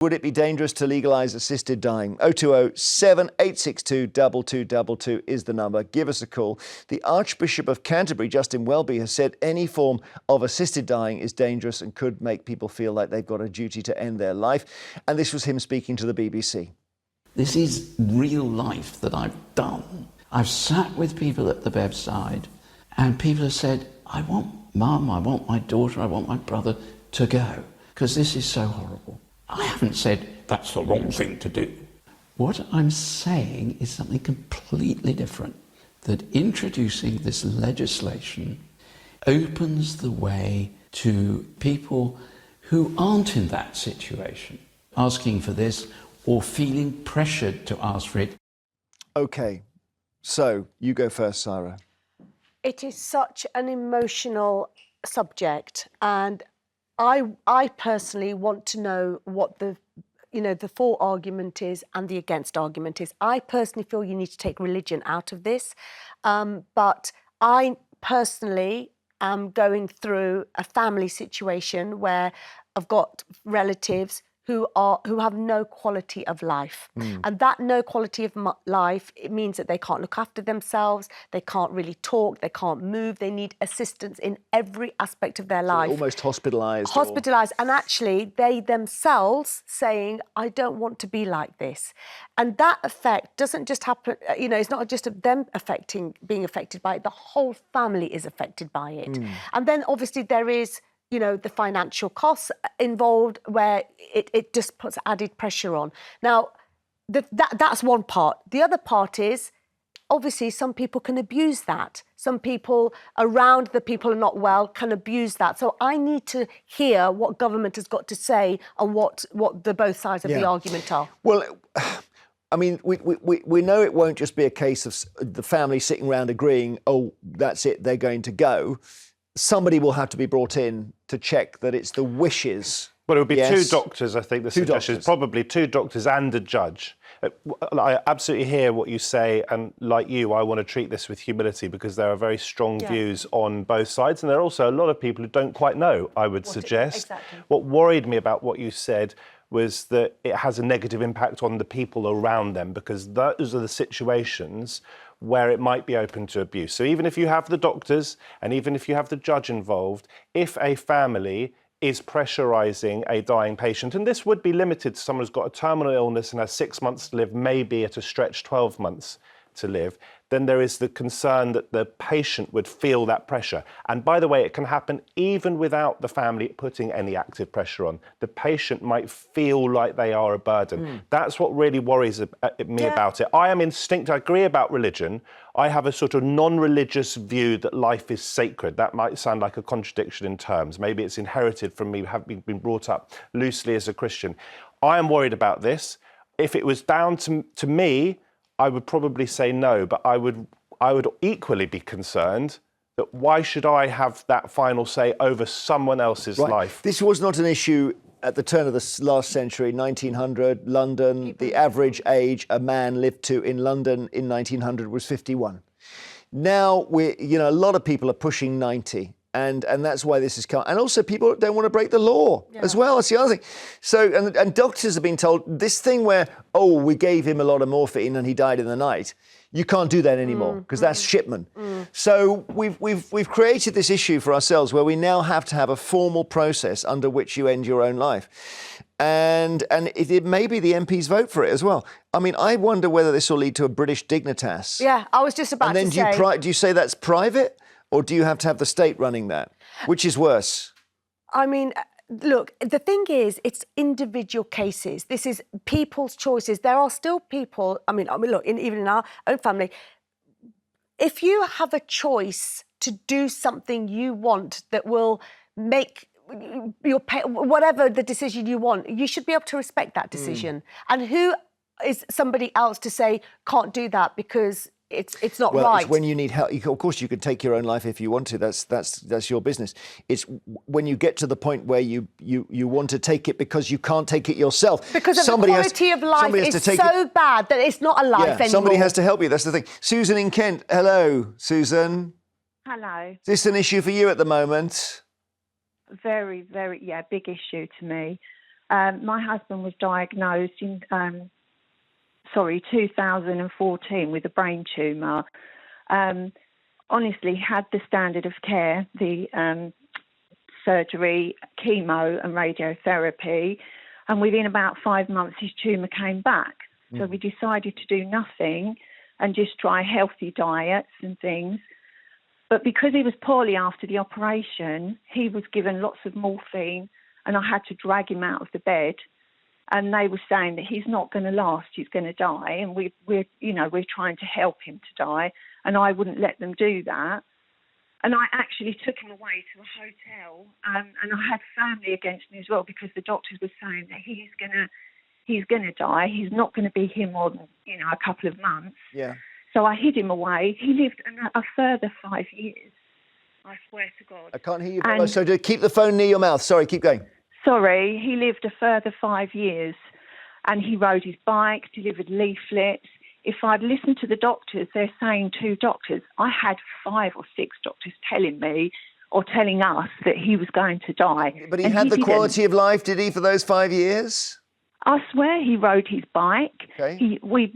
Would it be dangerous to legalise assisted dying? 020 7862 2222 is the number. Give us a call. The Archbishop of Canterbury, Justin Welby, has said any form of assisted dying is dangerous and could make people feel like they've got a duty to end their life. And this was him speaking to the BBC. This is real life that I've done. I've sat with people at the bedside and people have said, I want Mum, I want my daughter, I want my brother to go because this is so horrible. I haven't said that's the wrong thing to do. What I'm saying is something completely different, that introducing this legislation opens the way to people who aren't in that situation, asking for this or feeling pressured to ask for it. OK, so you go first, Saira. It is such an emotional subject, and I personally want to know what the for argument is and the against argument is. I personally feel you need to take religion out of this, but I personally am going through a family situation where I've got relatives who have no quality of life. And that no quality of life, it means that they can't look after themselves, they can't really talk, they can't move, they need assistance in every aspect of their life. Almost hospitalised. Hospitalised, and actually they themselves saying, I don't want to be like this. And that effect doesn't just happen, it's not just them being affected by it, the whole family is affected by it. And then obviously there is the financial costs involved where it just puts added pressure on. Now, that's one part. The other part is, obviously, some people can abuse that. Some people around the people who are not well can abuse that. So I need to hear what government has got to say and what the both sides of the argument are. Well, I mean, we know it won't just be a case of the family sitting around agreeing, oh, that's it, they're going to go. Somebody will have to be brought in to check that it's the wishes. Well, it would be two doctors, I think the suggestion is probably two doctors and a judge. I absolutely hear what you say, and like you, I want to treat this with humility because there are very strong views on both sides, and there are also a lot of people who don't quite know, I would suggest. Exactly. What worried me about what you said was that it has a negative impact on the people around them, because those are the situations where it might be open to abuse. So even if you have the doctors and even if you have the judge involved, if a family is pressurising a dying patient, and this would be limited to someone who's got a terminal illness and has 6 months to live, maybe at a stretch 12 months to live, then there is the concern that the patient would feel that pressure. And by the way, it can happen even without the family putting any active pressure on. The patient might feel like they are a burden. That's what really worries me about it. I am I agree about religion. I have a sort of non-religious view that life is sacred. That might sound like a contradiction in terms. Maybe it's inherited from me having been brought up loosely as a Christian. I am worried about this. If it was down to me, I would probably say no, but I would equally be concerned that why should I have that final say over someone else's life? This was not an issue at the turn of the last century, 1900, London. The average age a man lived to in London in 1900 was 51. Now, a lot of people are pushing 90. And that's why this is coming. And also people don't want to break the law as well. That's the other thing. So, and doctors have been told this thing where, oh, we gave him a lot of morphine and he died in the night. You can't do that anymore because that's shipment. So we've created this issue for ourselves where we now have to have a formal process under which you end your own life. And it maybe the MPs vote for it as well. I mean, I wonder whether this will lead to a British dignitas. Yeah, I was just about to say. And then do you say that's private? Or do you have to have the state running that? Which is worse? I mean, look, the thing is, it's individual cases. This is people's choices. There are still people, I mean, look, even in our own family, if you have a choice to do something you want that will make whatever the decision you want, you should be able to respect that decision. And who is somebody else to say, can't do that because it's not right. It's when you need help. Of course, you can take your own life if you want to. That's your business. It's when you get to the point where you want to take it because you can't take it yourself. Because the quality of life is so bad that it's not a life anymore. Somebody has to help you. That's the thing. Susan in Kent. Hello, Susan. Hello. Is this an issue for you at the moment? Very, very, big issue to me. My husband was diagnosed in 2014 with a brain tumour. Honestly, had the standard of care, the surgery, chemo and radiotherapy, and within about 5 months his tumour came back. So we decided to do nothing and just try healthy diets and things. But because he was poorly after the operation, he was given lots of morphine, and I had to drag him out of the bed. And they were saying that he's not going to last, he's going to die, and we're trying to help him to die, and I wouldn't let them do that. And I actually took him away to a hotel, and I had family against me as well, because the doctors were saying that he's going to die. He's not going to be here more than a couple of months. Yeah. So I hid him away. He lived a further 5 years. I swear to God. I can't hear you, Bella, so to keep the phone near your mouth. Sorry, keep going. Sorry, he lived a further 5 years, and he rode his bike, delivered leaflets. If I'd listened to the doctors, they're saying 2 doctors. I had 5 or 6 doctors telling me or telling us that he was going to die. But he had the quality of life, did he, for those 5 years? I swear he rode his bike. Okay. We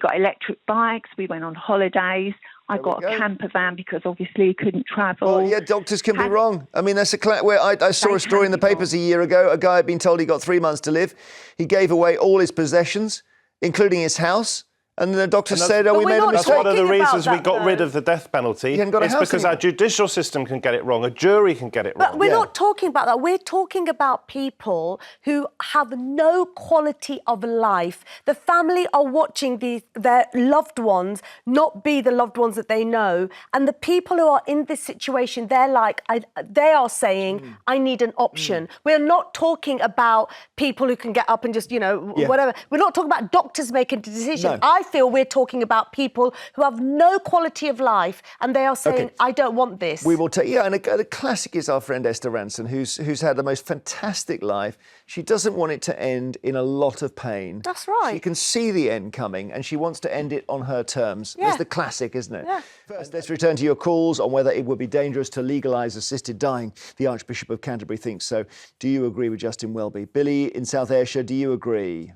got electric bikes. We went on holidays. I got a camper van because obviously he couldn't travel. Oh, yeah, doctors can be wrong. I mean, that's where I saw a story in the papers a year ago. A guy had been told he got 3 months to live. He gave away all his possessions, including his house. And the doctor said, we made a mistake. That's one of the reasons we got rid of the death penalty. It's because our judicial system can get it wrong. A jury can get it wrong. But we're not talking about that. We're talking about people who have no quality of life. The family are watching their loved ones not be the loved ones that they know. And the people who are in this situation, they are saying, I need an option. We're not talking about people who can get up and just, whatever. We're not talking about doctors making decisions. No. I feel we're talking about people who have no quality of life, and they are saying, I don't want this. We will take, and a classic is our friend Esther Ranson, who's had the most fantastic life. She doesn't want it to end in a lot of pain. That's right. She can see the end coming, and she wants to end it on her terms. Yeah. That's the classic, isn't it? Yeah. First, let's return to your calls on whether it would be dangerous to legalise assisted dying. The Archbishop of Canterbury thinks so. Do you agree with Justin Welby? Billy in South Ayrshire, do you agree?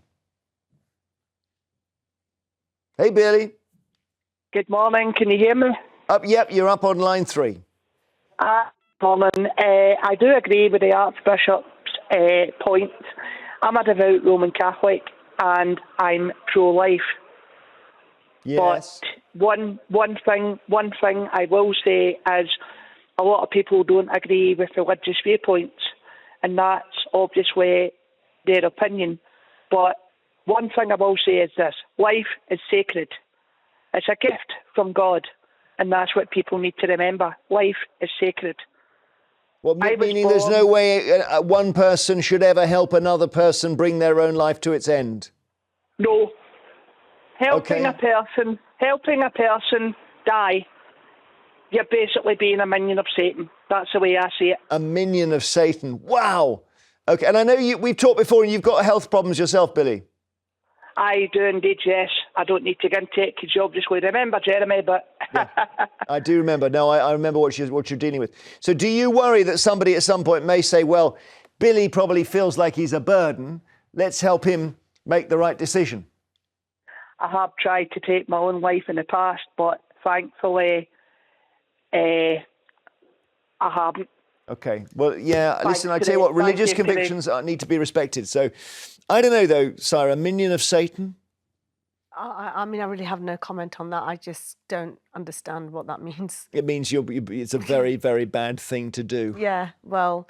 Hey, Billy. Good morning. Can you hear me? Yep, you're up on line 3. Morning. I do agree with the Archbishop's point. I'm a devout Roman Catholic and I'm pro-life. Yes. But one thing I will say is a lot of people don't agree with religious viewpoints, and that's obviously their opinion. But one thing I will say is this: life is sacred. It's a gift from God, and that's what people need to remember. Life is sacred. Well, meaning there's no way one person should ever help another person bring their own life to its end? No. Helping a person die, you're basically being a minion of Satan. That's the way I see it. A minion of Satan. Wow. Okay, and I know we've talked before and you've got health problems yourself, Billy. I do indeed, yes. I don't need to get into it because you obviously remember, Jeremy, but... Yeah, I do remember. No, I remember what you're dealing with. So do you worry that somebody at some point may say, well, Billy probably feels like he's a burden. Let's help him make the right decision? I have tried to take my own life in the past, but thankfully I haven't. Okay. Well, yeah, listen, I tell you what, religious convictions need to be respected. So I don't know, though, Saira, minion of Satan? I mean, I really have no comment on that. I just don't understand what that means. It means it's a very, very bad thing to do. Yeah, well,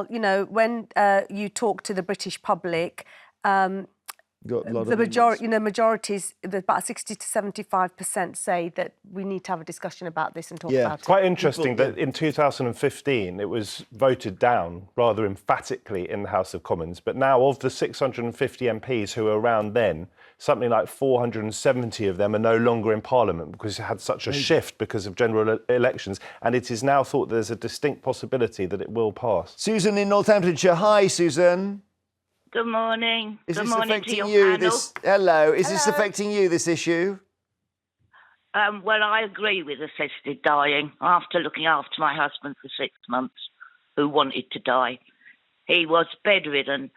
you know, when you talk to the British public, the majority, majorities, about 60 to 75% say that we need to have a discussion about this and talk about it. Quite interesting that in 2015 it was voted down rather emphatically in the House of Commons. But now, of the 650 MPs who were around then, something like 470 of them are no longer in Parliament because it had such a shift because of general elections. And it is now thought there's a distinct possibility that it will pass. Susan in Northamptonshire. Hi, Susan. Good morning. Is Good this morning affecting to your you? panel. Hello. Is this affecting you, this issue? Well, I agree with assisted dying. After looking after my husband for 6 months, who wanted to die, he was bedridden.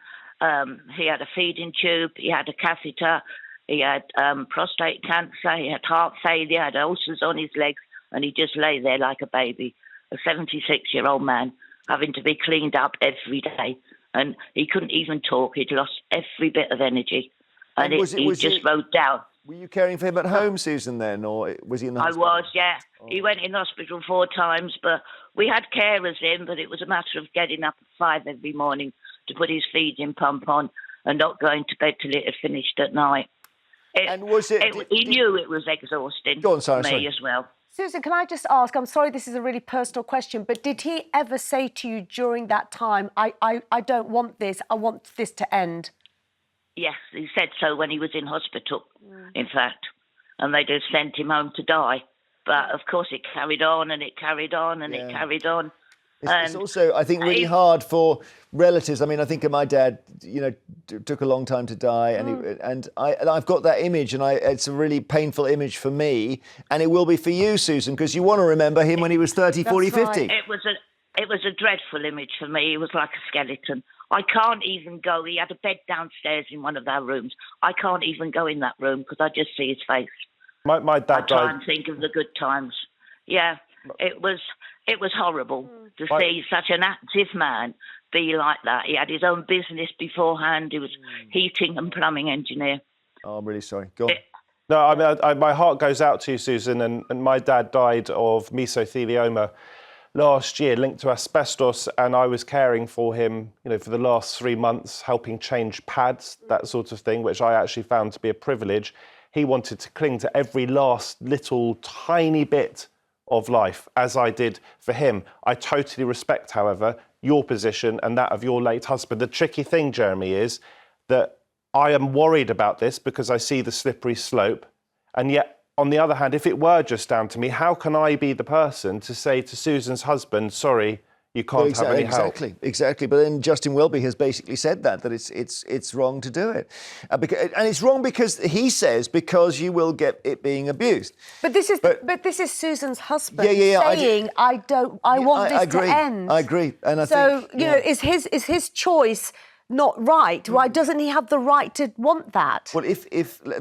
He had a feeding tube, he had a catheter, he had prostate cancer, he had heart failure, had ulcers on his legs, and he just lay there like a baby, a 76-year-old man, having to be cleaned up every day. And he couldn't even talk. He'd lost every bit of energy. And he just wrote down. Were you caring for him at home, Susan, then, or was he in the hospital? I was, yeah. Oh. He went in hospital 4 times, but we had carers in, but it was a matter of getting up at 5 every morning to put his feeding pump on and not going to bed till it had finished at night. He knew it was exhausting for me as well. Susan, can I just ask, I'm sorry this is a really personal question, but did he ever say to you during that time, I don't want this, I want this to end? Yes, he said so when he was in hospital, in fact. And they just sent him home to die. But, of course, it carried on and it carried on and it carried on. It's also, I think, really hard for relatives. I mean, I think of my dad, took a long time to die, and I've got that image, and it's a really painful image for me, and it will be for you, Susan, because you want to remember him when he was 30, 40, 50. It was a dreadful image for me. He was like a skeleton. I can't even go. He had a bed downstairs in one of our rooms. I can't even go in that room because I just see his face. My dad I try and think of the good times. Yeah, it was horrible to see such an active man be like that. He had his own business beforehand. He was heating and plumbing engineer. Oh, I'm really sorry. Go on. No, I mean, my heart goes out to you, Susan, and my dad died of mesothelioma last year linked to asbestos, and I was caring for him, for the last 3 months, helping change pads, that sort of thing, which I actually found to be a privilege. He wanted to cling to every last little tiny bit of life, as I did for him. I totally respect, however, your position and that of your late husband. The tricky thing, Jeremy, is that I am worried about this because I see the slippery slope, and yet, on the other hand, if it were just down to me, how can I be the person to say to Susan's husband, sorry, you can't have any help? Exactly. But then Justin Welby has basically said that it's wrong to do it. And it's wrong because he says because you will get it being abused. But this is Susan's husband saying, I want this to end. I agree. And I think... So, is his choice not right? Why doesn't he have the right to want that? Well, if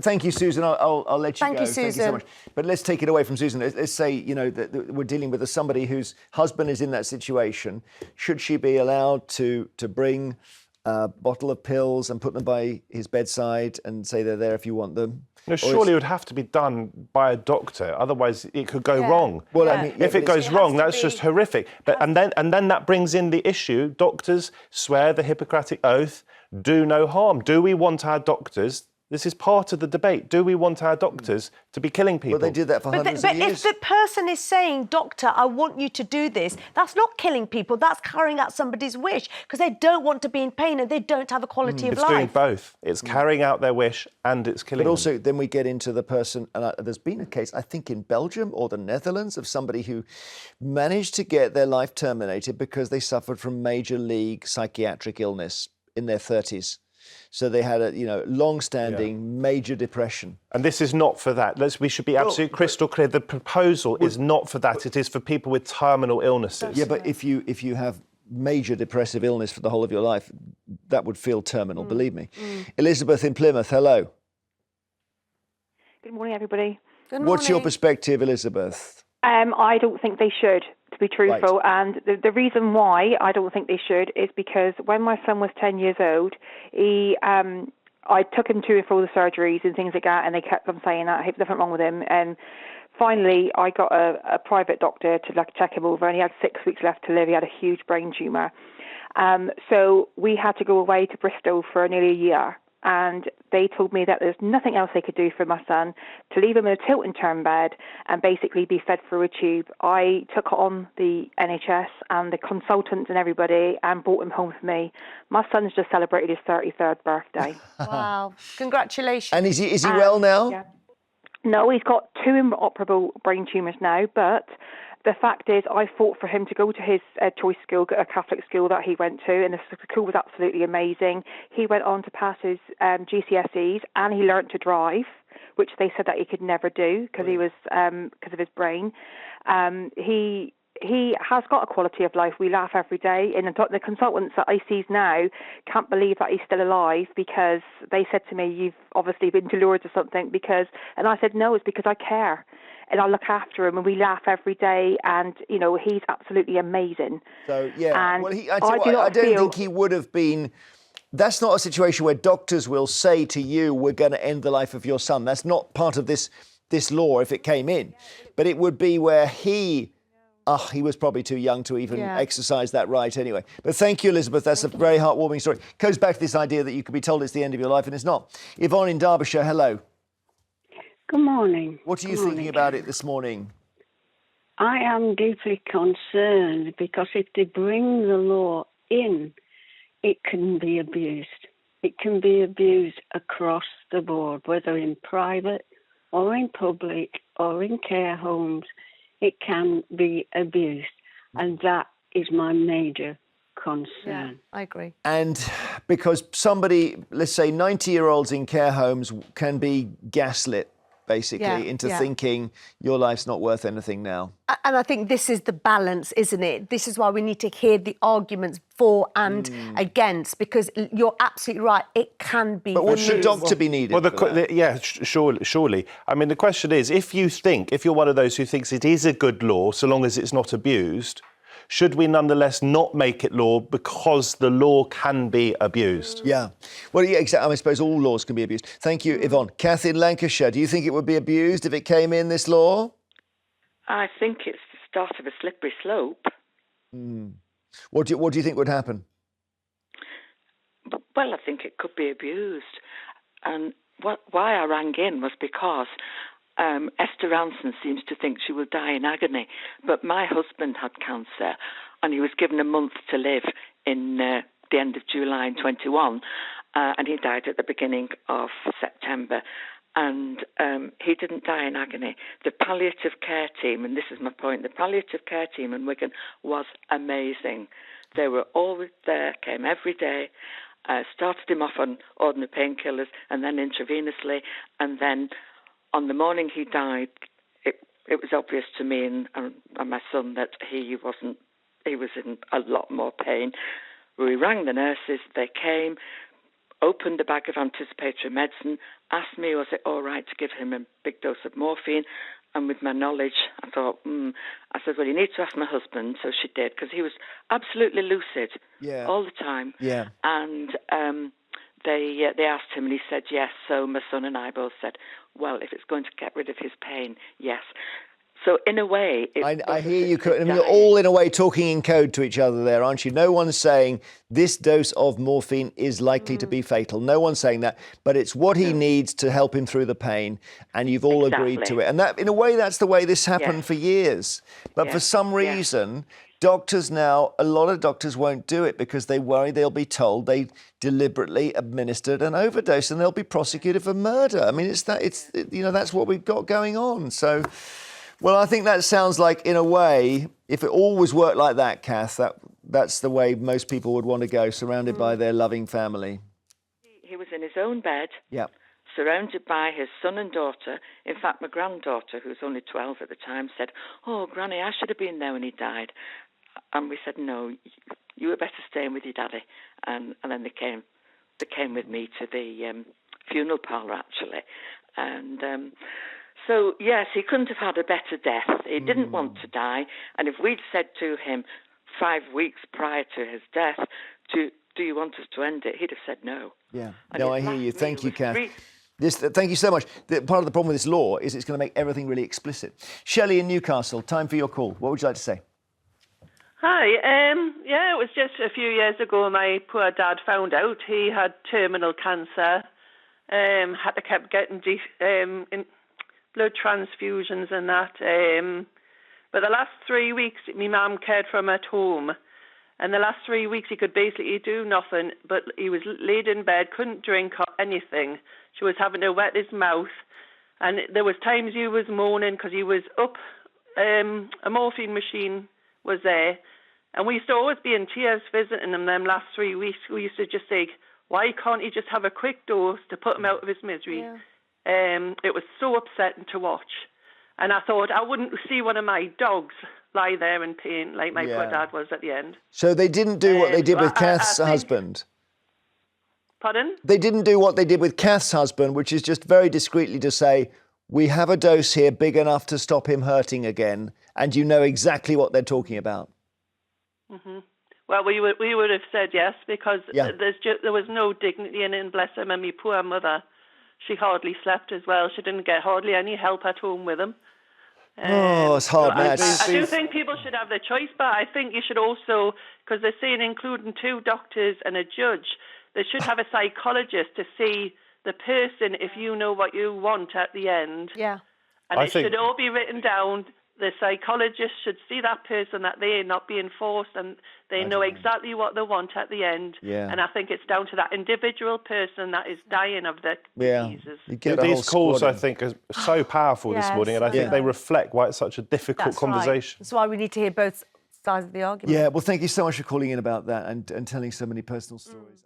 thank you, Susan. I'll let you go. Thank you, Susan. Thank you so much. But let's take it away from Susan. Let's say that we're dealing with somebody whose husband is in that situation. Should she be allowed to bring a bottle of pills and put them by his bedside and say they're there if you want them? No, surely it would have to be done by a doctor. Otherwise, it could go wrong. Well, I mean, if it goes wrong, that's just horrific. But and then that brings in the issue. Doctors swear the Hippocratic Oath, do no harm. Do we want our doctors? This is part of the debate. Do we want our doctors to be killing people? Well, they did that for hundreds of years. But if the person is saying, doctor, I want you to do this, that's not killing people. That's carrying out somebody's wish because they don't want to be in pain and they don't have a quality of life. It's doing both. It's carrying out their wish and it's killing them. But also, then we get into the person, and there's been a case, I think in Belgium or the Netherlands, of somebody who managed to get their life terminated because they suffered from major league psychiatric illness in their 30s. So they had a long-standing major depression. And this is not for that. We should be absolutely crystal clear. The proposal is not for that. It is for people with terminal illnesses. Yeah, but if you have major depressive illness for the whole of your life, that would feel terminal, believe me. Elizabeth in Plymouth, hello. Good morning, everybody. Good morning. What's your perspective, Elizabeth? I don't think they should, to be truthful. Right. And the reason why I don't think they should is because when my son was 10 years old, I took him to and fro the surgeries and things like that, and they kept on saying that there's nothing wrong with him. And finally, I got a private doctor to check him over, and he had 6 weeks left to live. He had a huge brain tumour. So we had to go away to Bristol for nearly a year. And they told me that there's nothing else they could do for my son, to leave him in a tilt and turn bed and basically be fed through a tube. I took on the NHS and the consultants and everybody and brought him home for me. My son's just celebrated his 33rd birthday. Wow. Congratulations. And is he well now? Yeah. No, he's got 2 inoperable brain tumours now, but the fact is I fought for him to go to his choice school, a Catholic school that he went to, and the school was absolutely amazing. He went on to pass his GCSEs, and he learnt to drive, which they said that he could never do because he was because of his brain. He he has got a quality of life. We laugh every day. And the consultants that I see now can't believe that he's still alive, because they said to me, you've obviously been to Lourdes or something. And I said, no, it's because I care. And I look after him, and we laugh every day. And, you know, he's absolutely amazing. So, yeah. And Well, I don't think he would have been... That's not a situation where doctors will say to you, we're going to end the life of your son. That's not part of this law if it came in. But it would be where he was probably too young to even exercise that right anyway. But thank you, Elizabeth. That's a very heartwarming story. Goes back to this idea that you could be told it's the end of your life, and it's not. Yvonne in Derbyshire, hello. Good morning. What are you thinking about it this morning? I am deeply concerned, because if they bring the law in, it can be abused. It can be abused across the board, whether in private or in public or in care homes. It can be abused. And that is my major concern. Yeah, I agree. And because somebody, let's say 90-year-olds in care homes can be gaslit, basically, into thinking your life's not worth anything now. And I think this is the balance, isn't it? This is why we need to hear the arguments for and against, because you're absolutely right, it can be. But wouldn't a doctor be needed? Well, surely. I mean, the question is, if you're one of those who thinks it is a good law, so long as it's not abused, should we nonetheless not make it law because the law can be abused? Yeah. Well, yeah, exactly. I suppose all laws can be abused. Thank you, Yvonne. Kathy in Lancashire, do you think it would be abused if it came in, this law? I think it's the start of a slippery slope. What do you think would happen? Well, I think it could be abused. And why I rang in was because Esther Ranson seems to think she will die in agony. But my husband had cancer, and he was given a month to live in the end of July in 21, and he died at the beginning of September. And he didn't die in agony. The palliative care team, and this is my point, the palliative care team in Wigan was amazing. They were always there, came every day, started him off on ordinary painkillers and then intravenously, and then on the morning he died, it was obvious to me and my son that he was in a lot more pain. We rang the nurses, they came, opened a bag of anticipatory medicine, asked me was it all right to give him a big dose of morphine, and with my knowledge, I thought, I said, well, you need to ask my husband, so she did, because he was absolutely lucid all the time. Yeah. And they asked him, and he said yes, so my son and I both said, well, if it's going to get rid of his pain, yes. So in a way... I hear you. I mean, you're all in a way talking in code to each other there, aren't you? No one's saying this dose of morphine is likely to be fatal. No one's saying that. But it's what he needs to help him through the pain. And you've all agreed to it. And that, in a way, that's the way this happened for years. But for some reason, doctors now, a lot of doctors won't do it because they worry they'll be told they deliberately administered an overdose and they'll be prosecuted for murder. I mean, that's what we've got going on. So... Well, I think that sounds like, in a way, if it always worked like that, Kath, that's the way most people would want to go, surrounded by their loving family. He was in his own bed, surrounded by his son and daughter. In fact, my granddaughter, who was only 12 at the time, said, oh, Granny, I should have been there when he died. And we said, no, you were better staying with your daddy. And then they came with me to the funeral parlour, actually. And... So, yes, he couldn't have had a better death. He didn't want to die. And if we'd said to him 5 weeks prior to his death, do you want us to end it? He'd have said no. Yeah. No, I hear you. Thank you, Kath. Thank you so much. Part of the problem with this law is it's going to make everything really explicit. Shelley in Newcastle, time for your call. What would you like to say? Hi. It was just a few years ago my poor dad found out he had terminal cancer, had to keep getting blood transfusions and that. But the last 3 weeks, my mum cared for him at home. And the last 3 weeks, he could basically do nothing, but he was laid in bed, couldn't drink or anything. She was having to wet his mouth. And there was times he was moaning because he was up. A morphine machine was there. And we used to always be in tears visiting him them last 3 weeks. We used to just say, why can't he just have a quick dose to put him out of his misery? Yeah. It was so upsetting to watch. And I thought I wouldn't see one of my dogs lie there in pain like my poor dad was at the end. So they didn't do what they did with I Kath's think- husband? Pardon? They didn't do what they did with Kath's husband, which is just very discreetly to say, we have a dose here big enough to stop him hurting again, and you know exactly what they're talking about. Mm-hmm. Well, we would have said yes, because there was no dignity in it, and bless him, and my poor mother, she hardly slept as well. She didn't get hardly any help at home with him. It's hard, man. I do think people should have their choice, but I think you should also, because they're saying including 2 doctors and a judge, they should have a psychologist to see the person if you know what you want at the end. Yeah. And it should all be written down. The psychologist should see that person, that they are not being forced, and they know exactly what they want at the end. Yeah. And I think it's down to that individual person that is dying of the diseases. You get the whole These calls, squad I in. think, are so powerful this morning, and I think they reflect why it's such a difficult That's conversation. Right. That's why we need to hear both sides of the argument. Yeah, well, thank you so much for calling in about that and telling so many personal stories.